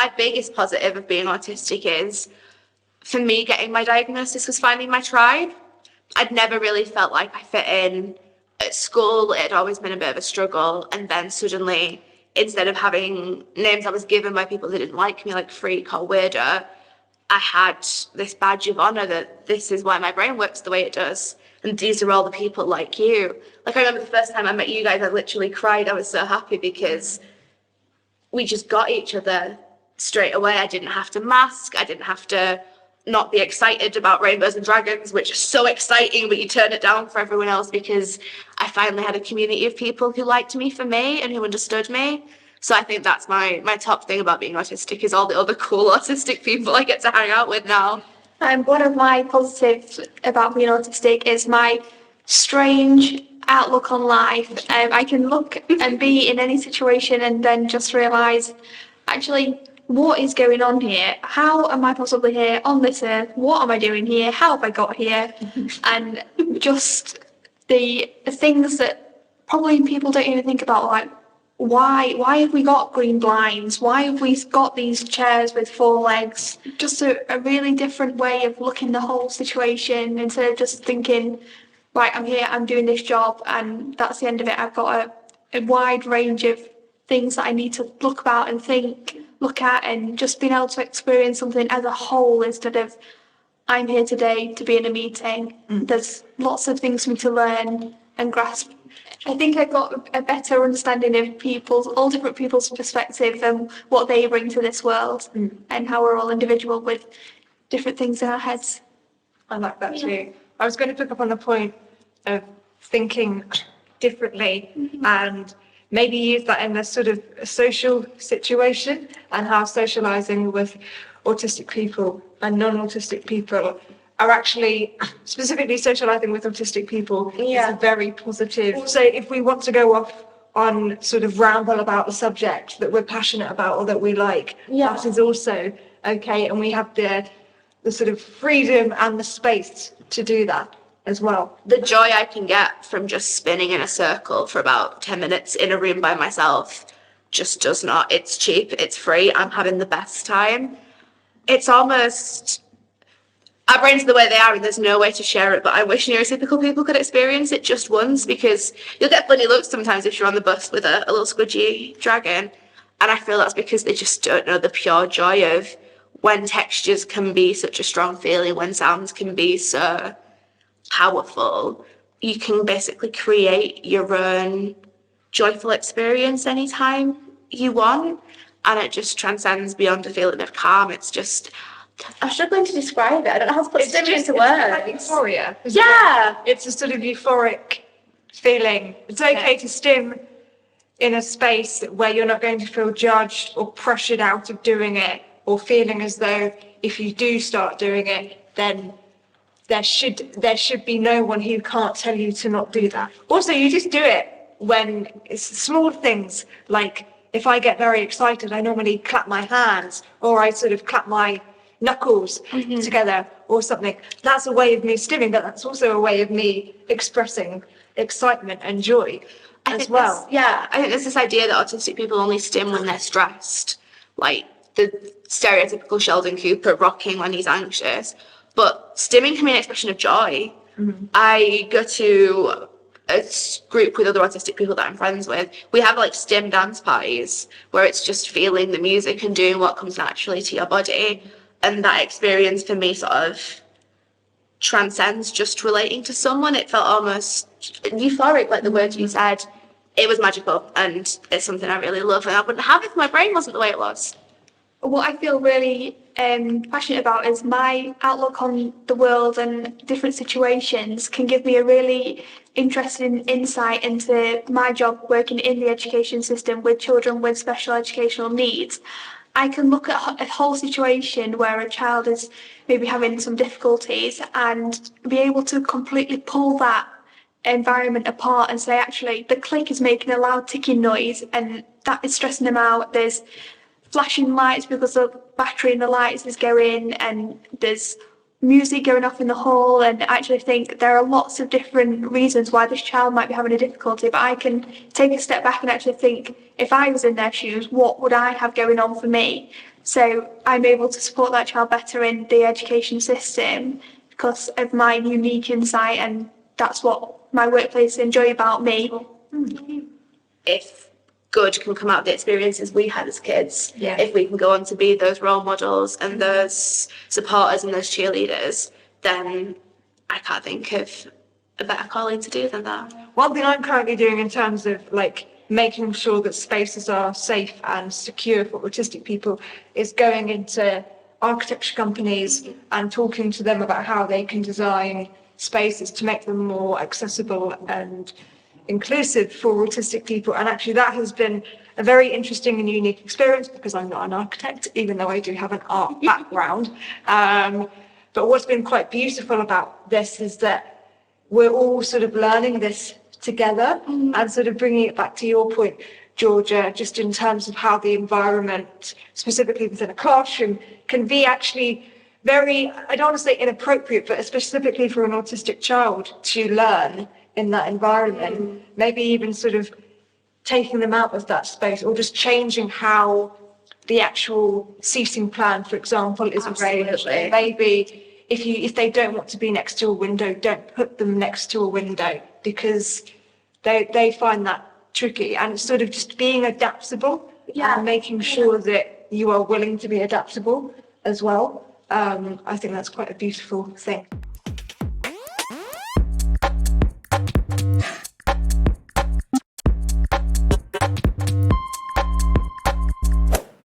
my biggest positive of being autistic is, for me, getting my diagnosis was finding my tribe. I'd never really felt like I fit in at school. It had always been a bit of a struggle. And then suddenly, instead of having names I was given by people that didn't like me, like freak or weirdo, I had this badge of honor that this is why my brain works the way it does. And these are all the people like you. Like, I remember the first time I met you guys, I literally cried. I was so happy because we just got each other straight away. I didn't have to mask. I didn't have to not be excited about rainbows and dragons, which is so exciting, but you turn it down for everyone else, because I finally had a community of people who liked me for me and who understood me. So I think that's my top thing about being autistic, is all the other cool autistic people I get to hang out with now. One of my positives about being autistic is my strange outlook on life. I can look and be in any situation and then just realise, actually, what is going on here? How am I possibly here on this earth? What am I doing here? How have I got here? And just the things that probably people don't even think about, like, why have we got green blinds? Why have we got these chairs with 4 legs? Just a really different way of looking at the whole situation, instead of just thinking, right, I'm here, I'm doing this job, and that's the end of it. I've got a wide range of things that I need to look about and look at, and just being able to experience something as a whole, instead of, I'm here today to be in a meeting. There's lots of things for me to learn and grasp. I think I got a better understanding of all different people's perspective and what they bring to this world, and how we're all individual with different things in our heads. I like that too. I was going to pick up on the point of thinking differently, and maybe use that in a sort of social situation, and how socialising with autistic people and non-autistic people are actually, specifically socialising with autistic people, is a very positive. Also, if we want to go off on sort of ramble about a subject that we're passionate about or that we like, that is also okay, and we have the sort of freedom and the space to do that as well. The joy I can get from just spinning in a circle for about 10 minutes in a room by myself just does not. It's cheap, it's free, I'm having the best time. It's almost, our brains are the way they are and there's no way to share it, but I wish neurotypical people could experience it just once, because you'll get funny looks sometimes if you're on the bus with a little squidgy dragon, and I feel that's because they just don't know the pure joy of when textures can be such a strong feeling, when sounds can be so powerful. You can basically create your own joyful experience anytime you want, and it just transcends beyond a feeling of calm. It's just, I'm struggling to describe it. I don't know how to put it into words. It's like euphoria. Yeah. It's a sort of euphoric feeling. It's okay to stim in a space where you're not going to feel judged or pressured out of doing it, or feeling as though if you do start doing it, then there should be no one who can't tell you to not do that. Also, you just do it when it's small things, like if I get very excited, I normally clap my hands, or I sort of clap my knuckles together or something. That's a way of me stimming, but that's also a way of me expressing excitement and joy as well. I think there's this idea that autistic people only stim when they're stressed, like the stereotypical Sheldon Cooper rocking when he's anxious. But stimming can be an expression of joy. I go to a group with other autistic people that I'm friends with. We have like stim dance parties where it's just feeling the music and doing what comes naturally to your body. And that experience for me sort of transcends just relating to someone. It felt almost euphoric, like the word you said. It was magical, and it's something I really love, and I wouldn't have it if my brain wasn't the way it was. What I feel really passionate about is my outlook on the world and different situations can give me a really interesting insight into my job working in the education system with children with special educational needs. I can look at a whole situation where a child is maybe having some difficulties and be able to completely pull that environment apart and say, actually, the click is making a loud ticking noise and that is stressing them out. There's flashing lights because the battery in the lights is going, and there's music going off in the hall, and I actually think there are lots of different reasons why this child might be having a difficulty, but I can take a step back and actually think, if I was in their shoes, what would I have going on for me? So I'm able to support that child better in the education system because of my unique insight, and that's what my workplace enjoy about me. If good can come out of the experiences we had as kids, Yeah. if we can go on to be those role models and those supporters and those cheerleaders, then I can't think of a better calling to do than that. One thing I'm currently doing in terms of like making sure that spaces are safe and secure for autistic people is going into architecture companies and talking to them about how they can design spaces to make them more accessible and inclusive for autistic people. And actually that has been a very interesting and unique experience because I'm not an architect, even though I do have an art background. But what's been quite beautiful about this is that we're all sort of learning this together and sort of bringing it back to your point, Georgia, just in terms of how the environment, specifically within a classroom, can be actually very, I don't want to say inappropriate, but specifically for an autistic child to learn in that environment, maybe even sort of taking them out of that space or just changing how the actual seating plan, for example, is arranged. Absolutely. Maybe if they don't want to be next to a window, don't put them next to a window because they find that tricky. And it's sort of just being adaptable and making sure that you are willing to be adaptable as well. I think that's quite a beautiful thing.